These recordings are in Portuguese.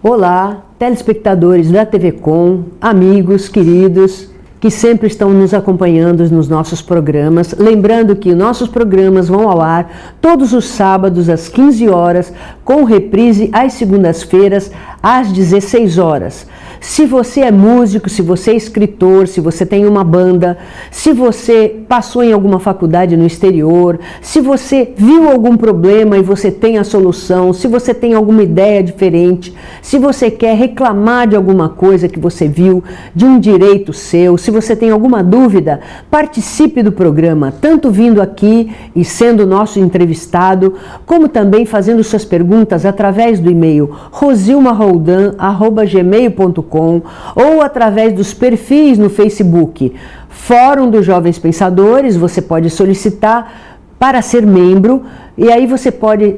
Olá, telespectadores da TV Com, amigos, queridos, que sempre estão nos acompanhando nos nossos programas. Lembrando que nossos programas vão ao ar todos os sábados às 15 horas, com reprise às segundas-feiras às 16 horas. Se você é músico, se você é escritor, se você tem uma banda, se você passou em alguma faculdade no exterior, se você viu algum problema e você tem a solução, se você tem alguma ideia diferente, se você quer reclamar de alguma coisa que você viu, de um direito seu, se você tem alguma dúvida, participe do programa, tanto vindo aqui e sendo nosso entrevistado, como também fazendo suas perguntas através do e-mail rosilmaroldan@gmail.com ou através dos perfis no Facebook. Fórum dos Jovens Pensadores, você pode solicitar para ser membro e aí você pode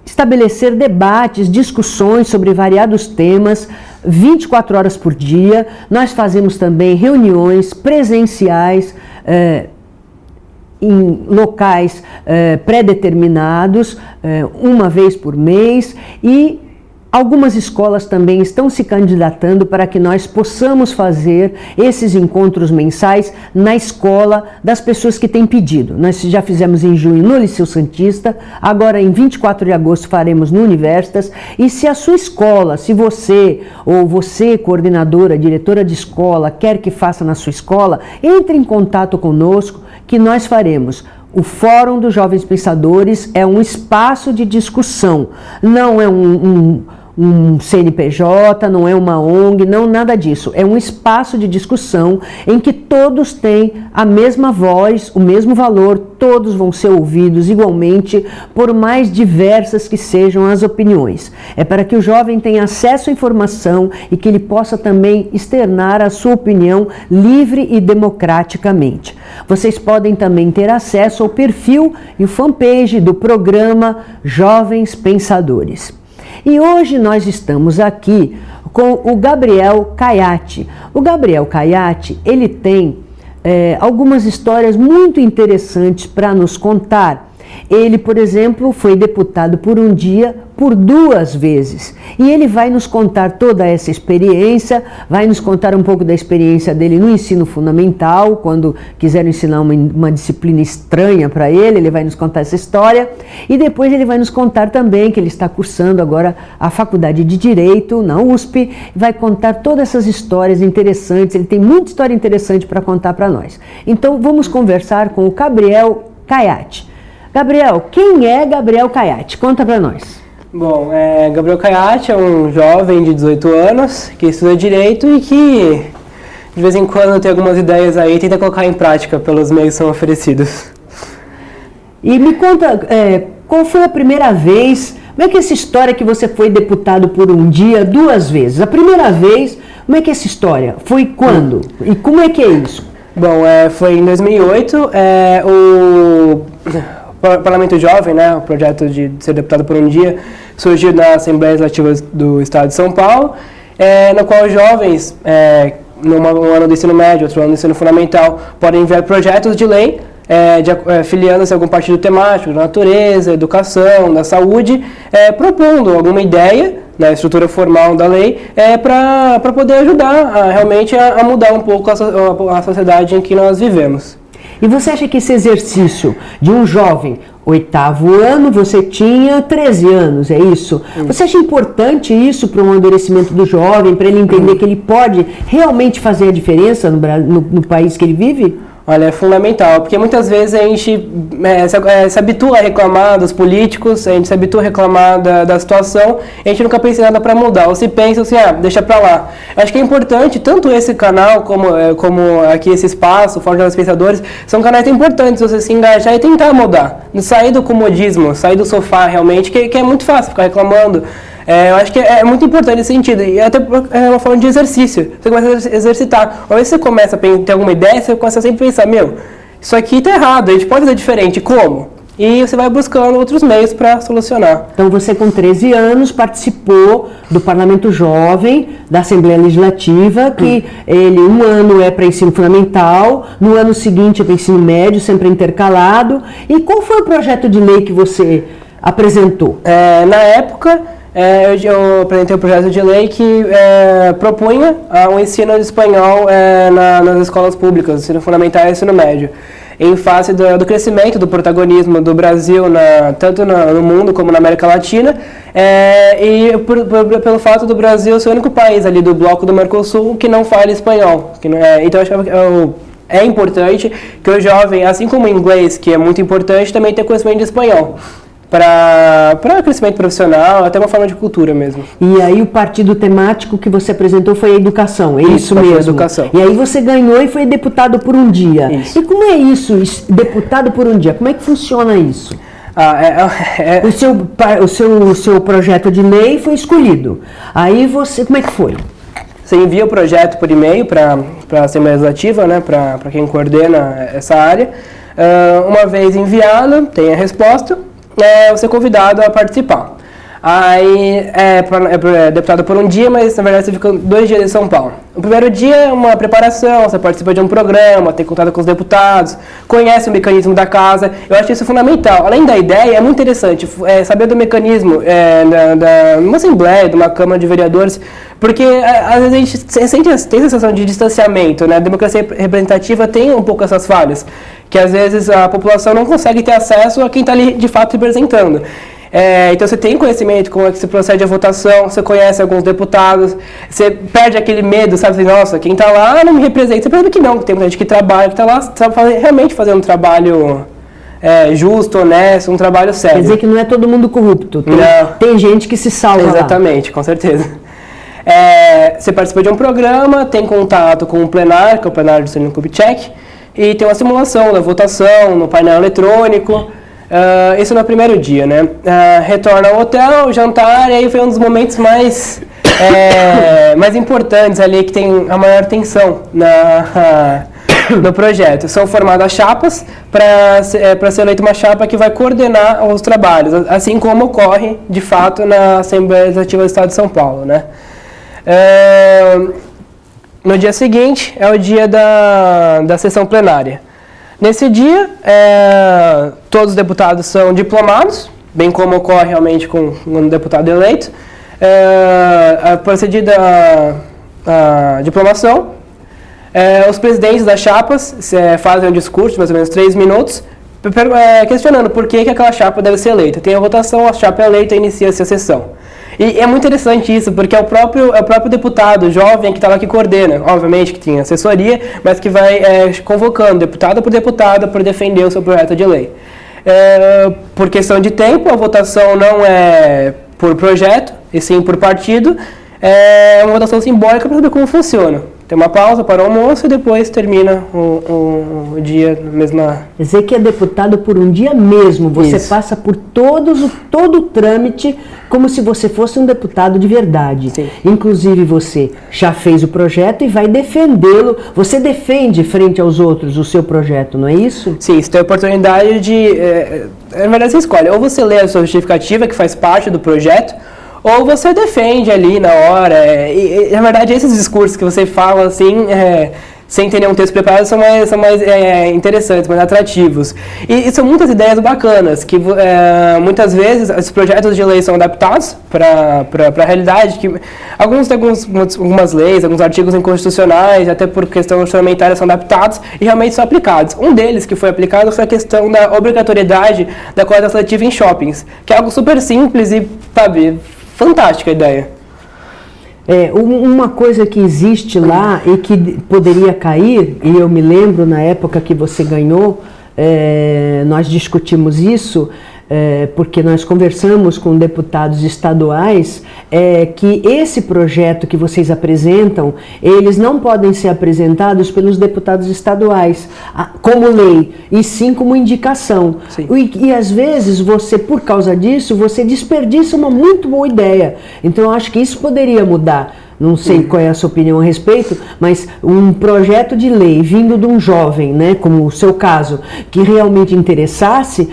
estabelecer debates, discussões sobre variados temas, 24 horas por dia. Nós fazemos também reuniões presenciais em locais pré-determinados, uma vez por mês, e algumas escolas também estão se candidatando para que nós possamos fazer esses encontros mensais na escola das pessoas que têm pedido. Nós já fizemos em junho no Liceu Santista, agora em 24 de agosto faremos no Universitas. E se a sua escola, se você ou você, coordenadora, diretora de escola, quer que faça na sua escola, entre em contato conosco que nós faremos. O Fórum dos Jovens Pensadores é um espaço de discussão, não é um CNPJ, não é uma ONG, não, nada disso. É um espaço de discussão em que todos têm a mesma voz, o mesmo valor, todos vão ser ouvidos igualmente, por mais diversas que sejam as opiniões. É para que o jovem tenha acesso à informação e que ele possa também externar a sua opinião livre e democraticamente. Vocês podem também ter acesso ao perfil e o fanpage do programa Jovens Pensadores. E hoje nós estamos aqui com o Gabriel Caiati. O Gabriel Caiati, ele tem algumas histórias muito interessantes para nos contar. Ele, por exemplo, foi deputado por um dia por 2 vezes. E ele vai nos contar toda essa experiência, vai nos contar um pouco da experiência dele no ensino fundamental, quando quiseram ensinar uma disciplina estranha para ele, ele vai nos contar essa história. E depois ele vai nos contar também que ele está cursando agora a Faculdade de Direito na USP, vai contar todas essas histórias interessantes, ele tem muita história interessante para contar para nós. Então vamos conversar com o Gabriel Caiati. Gabriel, quem é Gabriel Caiati? Conta para nós. Bom, Gabriel Caiati é um jovem de 18 anos que estuda Direito e que de vez em quando tem algumas ideias aí e tenta colocar em prática pelos meios que são oferecidos. E me conta, qual foi a primeira vez, como é que essa história que você foi deputado por um dia 2 vezes? A primeira vez, como é que é essa história? Foi quando? E como é que é isso? Bom, foi em 2008, o Parlamento Jovem, né, o projeto de ser deputado por um dia, surgiu na Assembleia Legislativa do Estado de São Paulo, no qual os jovens, um ano do ensino médio, outro ano do ensino fundamental, podem enviar projetos de lei, filiando-se a algum partido temático, da natureza, educação, da saúde, propondo alguma ideia na estrutura formal da lei, para poder ajudar realmente a mudar um pouco a sociedade em que nós vivemos. E você acha que esse exercício de um jovem, 8º ano, você tinha 13 anos, é isso? Você acha importante isso para o amadurecimento do jovem, para ele entender que ele pode realmente fazer a diferença no país que ele vive? Olha, é fundamental, porque muitas vezes a gente se habitua a reclamar dos políticos, a gente se habitua a reclamar da situação, e a gente nunca pensa em nada para mudar, ou se pensa assim, deixa para lá. Eu acho que é importante, tanto esse canal como aqui esse espaço, o Fórum dos Pensadores, são canais importantes você se engajar e tentar mudar, sair do comodismo, sair do sofá realmente, que é muito fácil ficar reclamando. Eu acho que é muito importante nesse sentido, e até é uma forma de exercício. Você começa a exercitar. Uma vez que você começa a ter alguma ideia, você começa a sempre pensar, isso aqui está errado, a gente pode fazer diferente, como? E você vai buscando outros meios para solucionar. Então você com 13 anos participou do Parlamento Jovem, da Assembleia Legislativa, que ele um ano é para ensino fundamental, no ano seguinte é para ensino médio, sempre intercalado. E qual foi o projeto de lei que você apresentou? Na época, eu apresentei um projeto de lei que propunha o ensino de espanhol nas escolas públicas, ensino fundamental e ensino médio, em face do crescimento, do protagonismo do Brasil, tanto no mundo como na América Latina, e pelo fato do Brasil ser o único país ali do bloco do Mercosul que não fala espanhol. Então, eu acho que é importante que o jovem, assim como o inglês, que é muito importante, também tenha conhecimento de espanhol, para crescimento profissional, até uma forma de cultura mesmo. E aí o partido temático que você apresentou foi a educação, é isso mesmo? Educação. E aí você ganhou e foi deputado por um dia. Isso. E como é isso, deputado por um dia? Como é que funciona isso? O seu projeto de lei foi escolhido. Aí você, como é que foi? Você envia o projeto por e-mail para a Assembleia Legislativa, né, para quem coordena essa área. Uma vez enviado, tem a resposta, você é convidado a participar. Aí é deputado por um dia, mas na verdade você fica 2 dias em São Paulo. O primeiro dia é uma preparação, você participa de um programa, tem contato com os deputados, conhece o mecanismo da casa. Eu acho isso fundamental. Além da ideia, é muito interessante saber do mecanismo de uma Assembleia, de uma Câmara de Vereadores, porque às vezes a gente tem a sensação de distanciamento, né? A democracia representativa tem um pouco essas falhas, que às vezes a população não consegue ter acesso a quem está ali de fato representando. Então você tem conhecimento como é que se procede a votação, você conhece alguns deputados, você perde aquele medo, sabe, assim, nossa, quem está lá não me representa. Você percebe que não, que tem muita gente que trabalha, que está lá realmente fazendo um trabalho justo, honesto, um trabalho sério. Quer dizer que não é todo mundo corrupto, tem gente que se salva. Exatamente, lá. Com certeza. Você participa de um programa, tem contato com o plenário, que é o plenário do Stanley Kubitschek, e tem uma simulação da votação no painel eletrônico. Isso no primeiro dia, né? Retorna ao hotel, jantar, e aí foi um dos momentos mais importantes ali, que tem a maior tensão no projeto. São formadas chapas para ser eleita uma chapa que vai coordenar os trabalhos, assim como ocorre, de fato, na Assembleia Legislativa do Estado de São Paulo, né? No dia seguinte é o dia da sessão plenária. Nesse dia, todos os deputados são diplomados, bem como ocorre realmente com um deputado eleito. Procedida a diplomação, os presidentes das chapas fazem um discurso de mais ou menos 3 minutos, questionando por que aquela chapa deve ser eleita. Tem a votação, a chapa é eleita e inicia-se a sessão. E é muito interessante isso, porque é o próprio deputado jovem que está lá que coordena, obviamente que tem assessoria, mas que vai convocando deputado por deputado para defender o seu projeto de lei. Por questão de tempo, a votação não é por projeto, e sim por partido. É uma votação simbólica para saber como funciona. Tem uma pausa para o almoço e depois termina o dia na mesma... Quer dizer que é deputado por um dia mesmo, você Isso. passa por todo o trâmite como se você fosse um deputado de verdade. Sim. Inclusive você já fez o projeto e vai defendê-lo, você defende frente aos outros o seu projeto, não é isso? Sim, você tem a oportunidade de... na verdade você escolhe, ou você lê a sua justificativa que faz parte do projeto, ou você defende ali na hora. E na verdade, esses discursos que você fala assim, sem ter nenhum texto preparado, são mais interessantes, mais atrativos. E são muitas ideias bacanas, que muitas vezes os projetos de lei são adaptados para a realidade, que algumas leis, alguns artigos inconstitucionais, até por questão orçamentária, são adaptados e realmente são aplicados. Um deles que foi aplicado foi a questão da obrigatoriedade da coleta seletiva em shoppings, que é algo super simples e, sabe, fantástica a ideia. Uma coisa que existe lá e que poderia cair, e eu me lembro na época que você ganhou, nós discutimos isso, porque nós conversamos com deputados estaduais, que esse projeto que vocês apresentam, eles não podem ser apresentados pelos deputados estaduais como lei, e sim como indicação. E às vezes você, por causa disso, você desperdiça uma muito boa ideia. Então eu acho que isso poderia mudar. não sei qual é a sua opinião a respeito, mas um projeto de lei vindo de um jovem, né, como o seu caso, que realmente interessasse,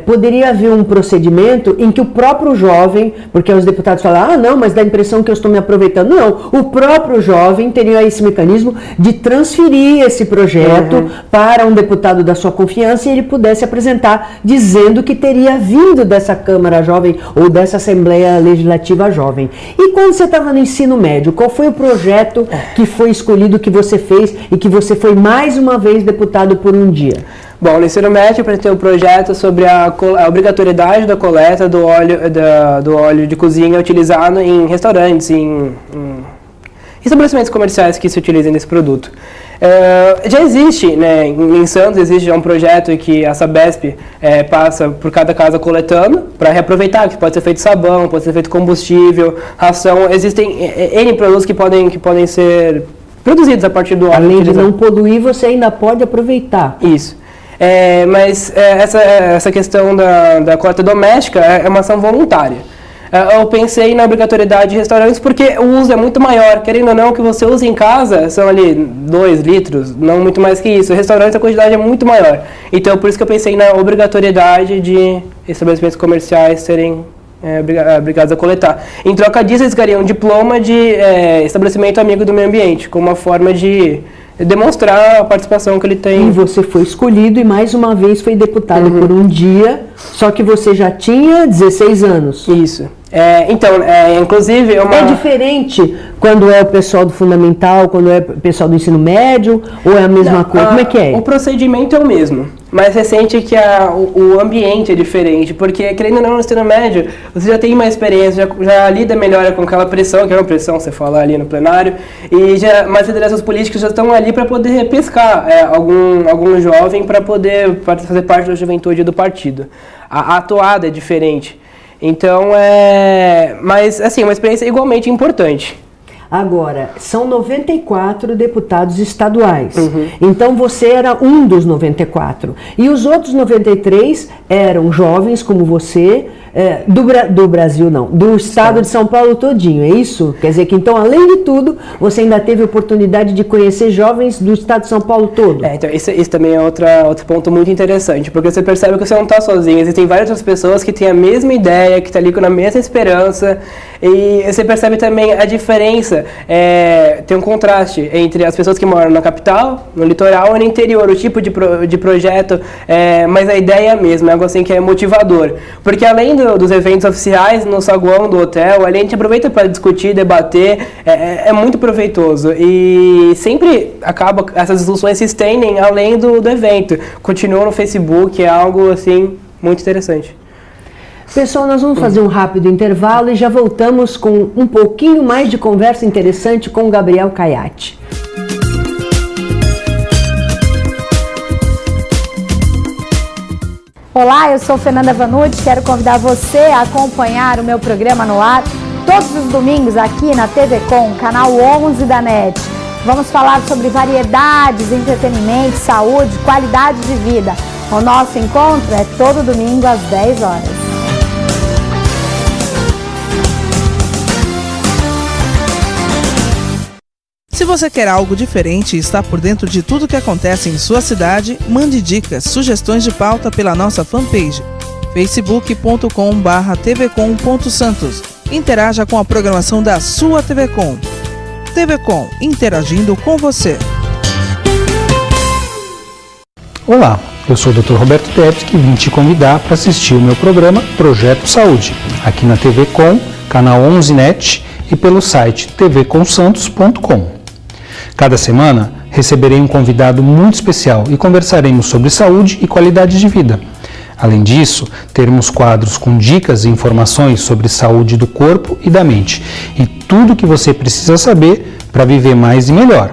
poderia haver um procedimento em que o próprio jovem, porque os deputados falam, não, mas dá a impressão que eu estou me aproveitando. Não, o próprio jovem teria esse mecanismo de transferir esse projeto para um deputado da sua confiança e ele pudesse apresentar dizendo que teria vindo dessa Câmara Jovem ou dessa Assembleia Legislativa Jovem. E quando você estava no ensino médio, qual foi o projeto que foi escolhido, que você fez e que você foi mais uma vez deputado por um dia? Bom, no ensino médio eu apresentei um projeto sobre a obrigatoriedade da coleta do óleo de cozinha utilizado em restaurantes, em estabelecimentos comerciais que se utilizem desse produto. Já existe, né, em Santos existe já um projeto em que a Sabesp passa por cada casa coletando para reaproveitar, que pode ser feito sabão, pode ser feito combustível, ração, existem N produtos que podem ser produzidos a partir do óleo. Além de não poluir, você ainda pode aproveitar. Isso. Mas essa questão da coleta doméstica é uma ação voluntária. Eu pensei na obrigatoriedade de restaurantes porque o uso é muito maior. Querendo ou não, o que você usa em casa são ali 2 litros, não muito mais que isso. Restaurantes a quantidade é muito maior. Então, por isso que eu pensei na obrigatoriedade de estabelecimentos comerciais serem obrigados a coletar. Em troca disso, eles ganhariam um diploma de estabelecimento amigo do meio ambiente, como uma forma de demonstrar a participação que ele tem. E você foi escolhido e mais uma vez foi deputado por um dia, só que você já tinha 16 anos. Isso. Inclusive... É diferente quando é o pessoal do fundamental, quando é o pessoal do ensino médio, ou é a mesma coisa? Como é que é? O procedimento é o mesmo. Mais recente que o ambiente é diferente, porque, querendo ou não, no ensino médio, você já tem mais experiência, já lida melhor com aquela pressão, que é uma pressão, você fala ali no plenário, e mais lideranças políticas já estão ali para poder pescar algum jovem para poder fazer parte da juventude do partido. A atuada é diferente. Então, mas, assim, uma experiência igualmente importante. Agora, são 94 deputados estaduais. Então, você era um dos 94. E os outros 93 eram jovens como você, do Brasil não, do estado de São Paulo todinho, é isso? Quer dizer que, então, além de tudo, você ainda teve a oportunidade de conhecer jovens do estado de São Paulo todo. Então, isso também é outro ponto muito interessante, porque você percebe que você não está sozinho, existem várias outras pessoas que têm a mesma ideia, que estão ali com a mesma esperança, e você percebe também a diferença, tem um contraste entre as pessoas que moram na capital, no litoral e no interior, o tipo de projeto, mas a ideia é a mesma, é algo assim que é motivador, porque além dos eventos oficiais no saguão do hotel, ali a gente aproveita para discutir, debater, é muito proveitoso e sempre essas discussões se estendem além do evento, continuam no Facebook, é algo assim muito interessante. Pessoal, nós vamos fazer um rápido intervalo e já voltamos com um pouquinho mais de conversa interessante com o Gabriel Caiati. Olá, eu sou Fernanda Vanucci, quero convidar você a acompanhar o meu programa no ar todos os domingos aqui na TV Com, canal 11 da NET. Vamos falar sobre variedades, entretenimento, saúde, qualidade de vida. O nosso encontro é todo domingo às 10 horas. Se você quer algo diferente e está por dentro de tudo que acontece em sua cidade, mande dicas, sugestões de pauta pela nossa fanpage facebook.com/tvcom.santos. Interaja com a programação da sua TV Com. TV Com, interagindo com você. Olá, eu sou o Dr. Roberto Tepski e vim te convidar para assistir o meu programa Projeto Saúde, aqui na TV Com, canal 11 NET e pelo site tvcomsantos.com. Cada semana receberei um convidado muito especial e conversaremos sobre saúde e qualidade de vida. Além disso, teremos quadros com dicas e informações sobre saúde do corpo e da mente e tudo o que você precisa saber para viver mais e melhor.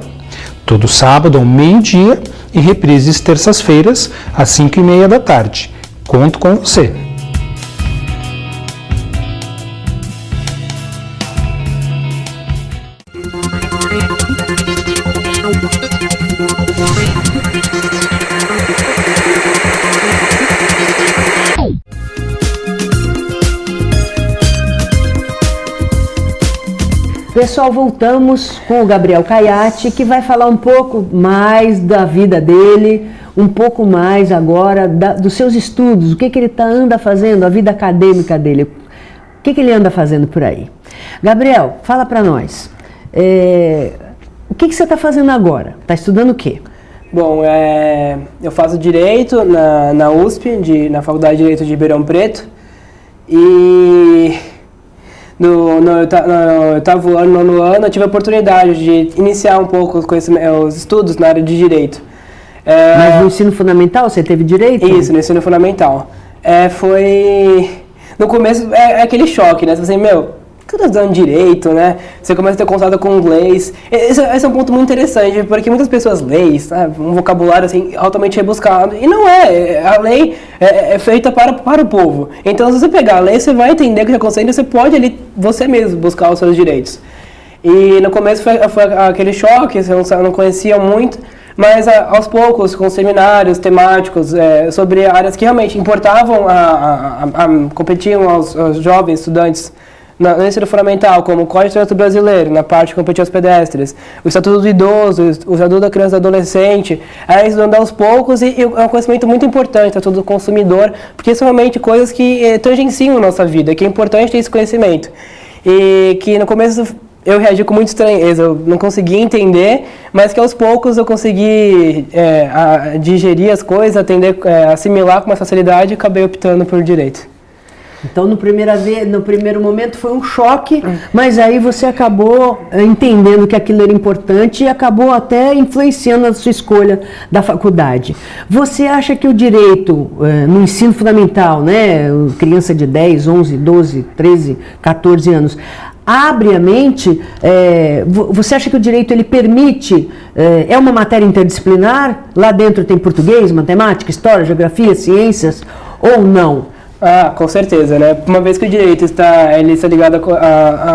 Todo sábado ao meio-dia e reprises terças-feiras às 5:30 da tarde. Conto com você! Pessoal, voltamos com o Gabriel Caiati, que vai falar um pouco mais da vida dele, um pouco mais agora dos seus estudos, o que ele anda fazendo, a vida acadêmica dele, o que ele anda fazendo por aí. Gabriel, fala para nós, o que você está fazendo agora? Está estudando o quê? Bom, eu faço Direito na USP, na Faculdade de Direito de Ribeirão Preto, e no 8º ano, 9º ano, eu tive a oportunidade de iniciar um pouco os estudos na área de Direito. Mas no ensino fundamental você teve Direito? Isso, no ensino fundamental. No começo é aquele choque, né? Você assim, que eu tô estudando Direito, né? Você começa a ter contato com inglês. Esse é um ponto muito interessante, porque muitas pessoas leem, sabe, um vocabulário assim, altamente rebuscado. E não é. A lei é feita para o povo. Então, se você pegar a lei, você vai entender o que está acontecendo e você pode ali, você mesmo, buscar os seus direitos. E no começo foi aquele choque, eu não conhecia muito, mas aos poucos, com seminários temáticos sobre áreas que realmente importavam, competiam aos jovens estudantes no ensino fundamental, como o Código de Trânsito Brasileiro, na parte de competir aos pedestres, o Estatuto do Idoso, o Estatuto da Criança e do Adolescente, aí estudando aos poucos, e é um conhecimento muito importante, Estatuto do Consumidor, porque são realmente coisas que tangenciam a nossa vida, que é importante ter esse conhecimento. E que no começo eu reagi com muita estranheza, eu não conseguia entender, mas que aos poucos eu consegui digerir as coisas, assimilar com mais facilidade e acabei optando por Direito. Então, no primeiro momento foi um choque, mas aí você acabou entendendo que aquilo era importante e acabou até influenciando a sua escolha da faculdade. Você acha que o direito no ensino fundamental, né, criança de 10, 11, 12, 13, 14 anos, abre a mente, você acha que o direito ele permite, é uma matéria interdisciplinar? Lá dentro tem português, matemática, história, geografia, ciências ou não? Com certeza, né? Uma vez que o direito está ligado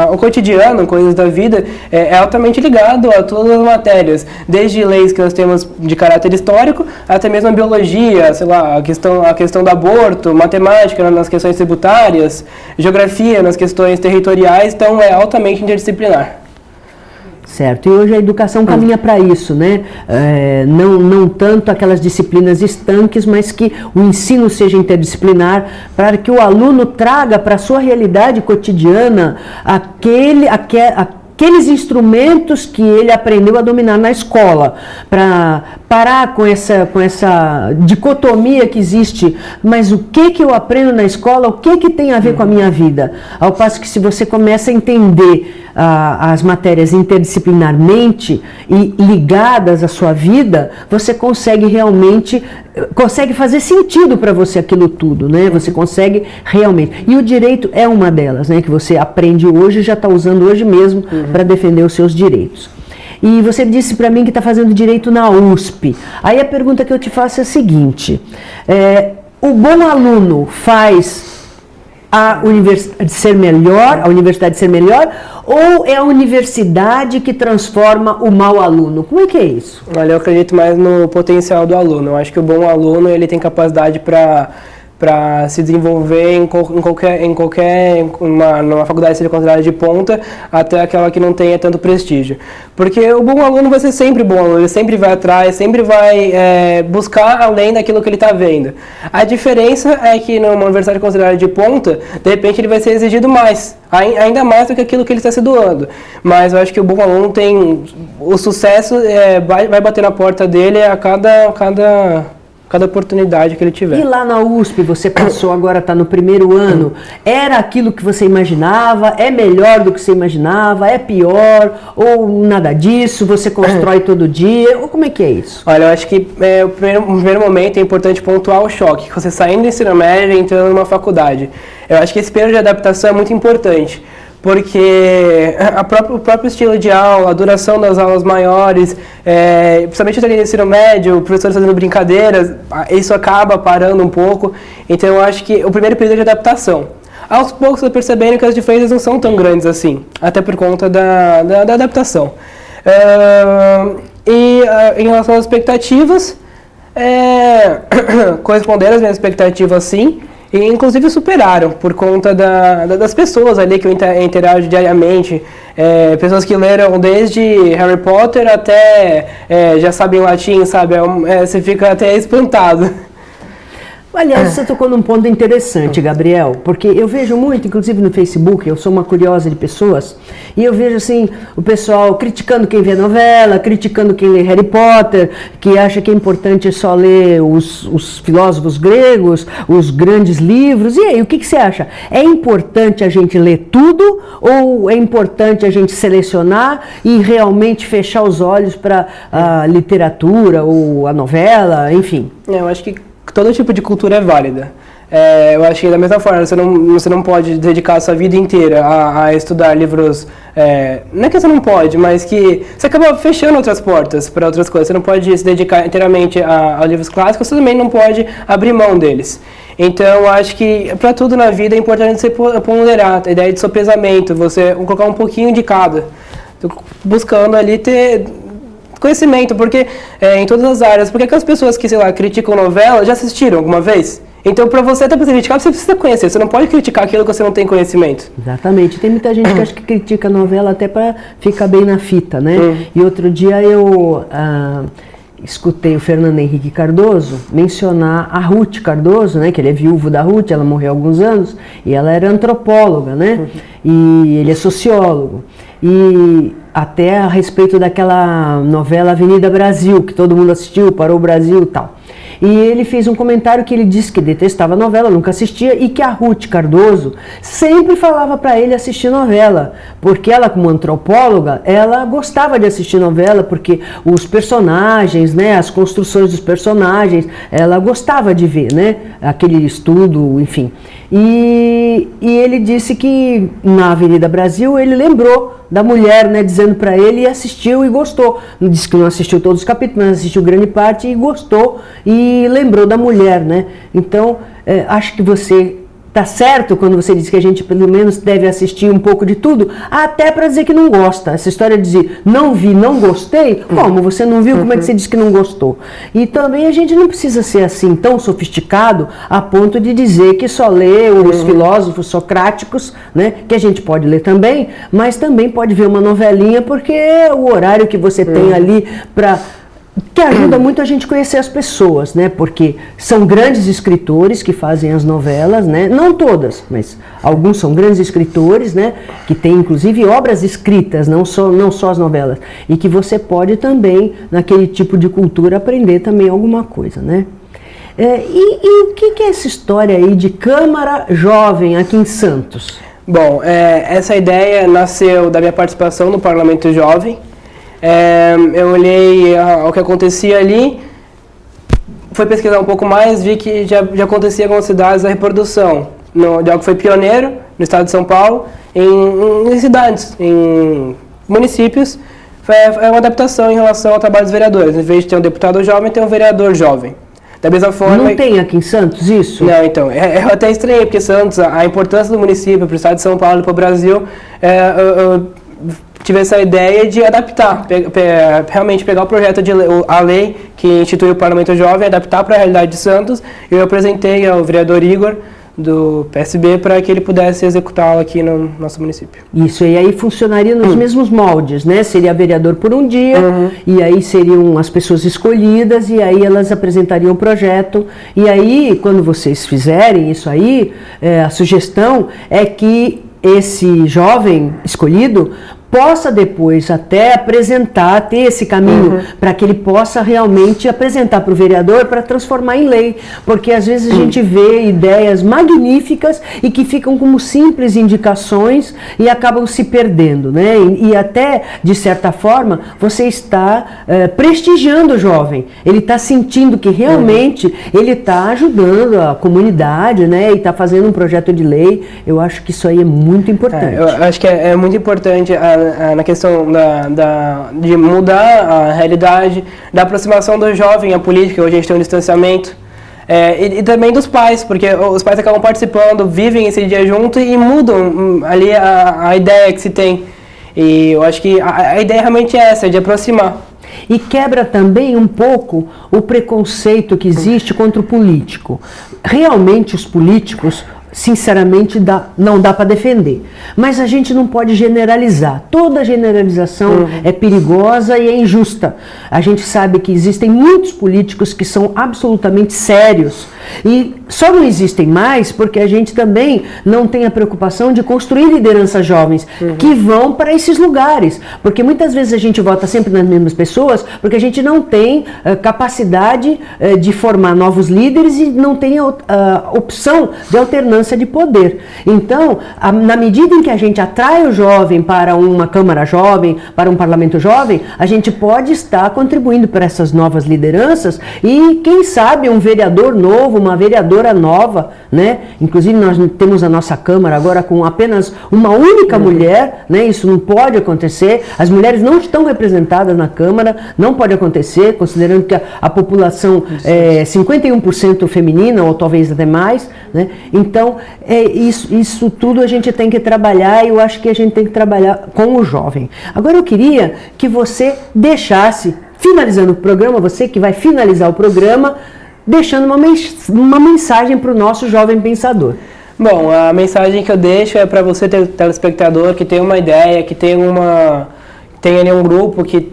ao cotidiano, coisas da vida, é altamente ligado a todas as matérias, desde leis que nós temos de caráter histórico, até mesmo a biologia, sei lá, a questão do aborto, matemática nas questões tributárias, geografia nas questões territoriais, então é altamente interdisciplinar. Certo, e hoje a educação caminha para isso, né? Não tanto aquelas disciplinas estanques, mas que o ensino seja interdisciplinar, para que o aluno traga para a sua realidade cotidiana aqueles instrumentos que ele aprendeu a dominar na escola, para parar com essa dicotomia que existe, mas o que eu aprendo na escola, o que tem a ver com a minha vida? Ao passo que se você começa a entender as matérias interdisciplinarmente e ligadas à sua vida, você consegue fazer sentido para você aquilo tudo, né? Você consegue realmente. E o direito é uma delas, né? Que você aprende hoje e já está usando hoje mesmo para defender os seus direitos. E você disse para mim que está fazendo direito na USP. Aí a pergunta que eu te faço é a seguinte: o bom aluno faz a universidade ser melhor, ou é a universidade que transforma o mau aluno? Como é que é isso? Olha, eu acredito mais no potencial do aluno. Eu acho que o bom aluno ele tem capacidade para se desenvolver numa faculdade que seja considerada de ponta, até aquela que não tenha tanto prestígio. Porque o bom aluno vai ser sempre bom aluno, ele sempre vai atrás, sempre vai buscar além daquilo que ele está vendo. A diferença é que numa universidade considerada de ponta, de repente ele vai ser exigido mais, ainda mais do que aquilo que ele está se doando. Mas eu acho que o bom aluno tem o sucesso, vai bater na porta dele a cada oportunidade que ele tiver. E lá na USP, você passou, agora está no primeiro ano, era aquilo que você imaginava? É melhor do que você imaginava? É pior? Ou nada disso? Você constrói todo dia? Ou como é que é isso? Olha, eu acho que no primeiro momento é importante pontuar o choque, que você saindo do ensino médio e entrando numa faculdade. Eu acho que esse período de adaptação é muito importante, porque o próprio estilo de aula, a duração das aulas maiores, principalmente ali no ensino médio, professores fazendo brincadeiras, isso acaba parando um pouco. Então eu acho que o primeiro período é de adaptação. Aos poucos eu percebendo que as diferenças não são tão grandes assim, até por conta da adaptação. Em relação às expectativas, corresponder às minhas expectativas sim. E inclusive superaram, por conta das pessoas ali que eu interajo diariamente, pessoas que leram desde Harry Potter até já sabem latim, sabe? Você fica até espantado. Aliás, você tocou num ponto interessante, Gabriel, porque eu vejo muito, inclusive no Facebook, eu sou uma curiosa de pessoas, e eu vejo assim, o pessoal criticando quem vê novela, criticando quem lê Harry Potter, que acha que é importante só ler os filósofos gregos, os grandes livros. E aí, o que você acha? É importante a gente ler tudo, ou é importante a gente selecionar e realmente fechar os olhos para a literatura ou a novela, enfim? Eu acho que todo tipo de cultura é válida. Eu acho que da mesma forma, você não pode dedicar a sua vida inteira a estudar livros, não é que você não pode, mas que você acaba fechando outras portas para outras coisas. Você não pode se dedicar inteiramente a livros clássicos, você também não pode abrir mão deles. Então, eu acho que para tudo na vida é importante você ponderar a ideia de sopesamento, você colocar um pouquinho de cada, buscando ali ter conhecimento, porque em todas as áreas, porque aquelas pessoas que, sei lá, criticam novela, já assistiram alguma vez? Então, para você até criticar, você precisa conhecer, você não pode criticar aquilo que você não tem conhecimento. Exatamente, tem muita gente que acha que critica a novela até para ficar bem na fita, né? E outro dia eu escutei o Fernando Henrique Cardoso mencionar a Ruth Cardoso, né? Que ele é viúvo da Ruth, ela morreu há alguns anos, e ela era antropóloga, né? E ele é sociólogo. E até a respeito daquela novela Avenida Brasil, que todo mundo assistiu, Parou o Brasil e tal. E ele fez um comentário que ele disse que detestava a novela, nunca assistia, e que a Ruth Cardoso sempre falava para ele assistir novela, porque ela, como antropóloga, ela gostava de assistir novela, porque os personagens, né, as construções dos personagens, ela gostava de ver, né, aquele estudo, enfim. E ele disse que na Avenida Brasil ele lembrou da mulher, né, dizendo para ele, e assistiu e gostou. Disse que não assistiu todos os capítulos, mas assistiu grande parte e gostou e lembrou da mulher, né? Então, acho que você tá certo quando você diz que a gente pelo menos deve assistir um pouco de tudo, até para dizer que não gosta. Essa história de dizer não vi, não gostei, como você não viu, como é que você diz que não gostou? E também a gente não precisa ser assim tão sofisticado a ponto de dizer que só lê os filósofos socráticos, né, que a gente pode ler também, mas também pode ver uma novelinha, porque é o horário que você tem ali para... que ajuda muito a gente conhecer as pessoas, né? Porque são grandes escritores que fazem as novelas, né? Não todas, mas alguns são grandes escritores, né? Que têm inclusive obras escritas, não só as novelas. E que você pode também, naquele tipo de cultura, aprender também alguma coisa, né? E o que é essa história aí de Câmara Jovem aqui em Santos? Bom, essa ideia nasceu da minha participação no Parlamento Jovem. Eu olhei o que acontecia ali, fui pesquisar um pouco mais, vi que já acontecia em algumas cidades a reprodução de algo que foi pioneiro no estado de São Paulo, em cidades, em municípios. É uma adaptação em relação ao trabalho dos vereadores. Em vez de ter um deputado jovem, tem um vereador jovem. Da mesma forma... Não tem aqui em Santos isso? Não, então, eu até estranhei, porque Santos, a importância do município para o estado de São Paulo e para o Brasil, tive essa ideia de adaptar, realmente pegar o projeto a lei que institui o Parlamento Jovem, adaptar para a realidade de Santos. Eu apresentei ao vereador Igor, do PSB, para que ele pudesse executá-lo aqui no nosso município. Isso, e aí funcionaria nos mesmos moldes, né? Seria vereador por um dia, e aí seriam as pessoas escolhidas, e aí elas apresentariam o projeto, e aí, quando vocês fizerem isso aí, a sugestão é que esse jovem escolhido possa depois até apresentar, ter esse caminho para que ele possa realmente apresentar para o vereador para transformar em lei, porque às vezes a gente vê ideias magníficas e que ficam como simples indicações e acabam se perdendo, né? E até, de certa forma, você está prestigiando o jovem, ele está sentindo que realmente ele está ajudando a comunidade, né? E está fazendo um projeto de lei. Eu acho que isso aí é muito importante. Eu acho que é muito importante na questão de mudar a realidade, da aproximação do jovem à política. Hoje a gente tem um distanciamento, e também dos pais, porque os pais acabam participando, vivem esse dia junto e mudam ali a ideia que se tem. E eu acho que a ideia realmente é essa, de aproximar. E quebra também um pouco o preconceito que existe contra o político. Realmente os políticos, sinceramente, não dá para defender. Mas a gente não pode generalizar. Toda generalização é perigosa e é injusta. A gente sabe que existem muitos políticos que são absolutamente sérios e só não existem mais porque a gente também não tem a preocupação de construir lideranças jovens que vão para esses lugares. Porque muitas vezes a gente vota sempre nas mesmas pessoas porque a gente não tem capacidade de formar novos líderes e não tem opção de alternância de poder. Então, na medida em que a gente atrai o jovem para uma Câmara Jovem, para um Parlamento Jovem, a gente pode estar contribuindo para essas novas lideranças e, quem sabe, um vereador novo, uma vereadora nova, né? Inclusive nós temos a nossa Câmara agora com apenas uma única mulher, né? Isso não pode acontecer, as mulheres não estão representadas na Câmara, não pode acontecer, considerando que a população é 51% feminina, ou talvez até mais, né? Então, isso tudo a gente tem que trabalhar e eu acho que a gente tem que trabalhar com o jovem. Agora eu queria que você deixasse, finalizando o programa, você que vai finalizar o programa, deixando uma mensagem para o nosso jovem pensador. Bom, a mensagem que eu deixo é para você, telespectador, que tem uma ideia, que tem ali um grupo que,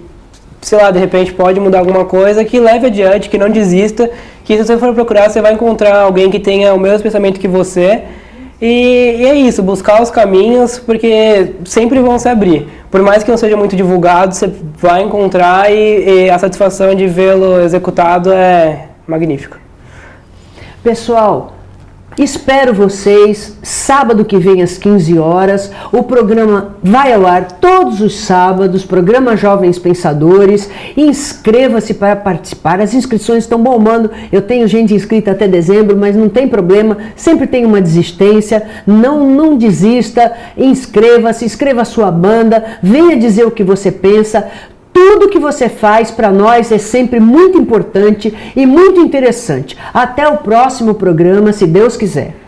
sei lá, de repente pode mudar alguma coisa, que leve adiante, que não desista, que se você for procurar, você vai encontrar alguém que tenha o mesmo pensamento que você. E é isso, buscar os caminhos, porque sempre vão se abrir. Por mais que não seja muito divulgado, você vai encontrar e a satisfação de vê-lo executado é magnífica. Pessoal, espero vocês sábado que vem às 15 horas. O programa vai ao ar todos os sábados, programa Jovens Pensadores. Inscreva-se para participar, as inscrições estão bombando. Eu tenho gente inscrita até dezembro, mas não tem problema, sempre tem uma desistência. Não desista, inscreva-se, inscreva a sua banda, venha dizer o que você pensa. Tudo que você faz para nós é sempre muito importante e muito interessante. Até o próximo programa, se Deus quiser.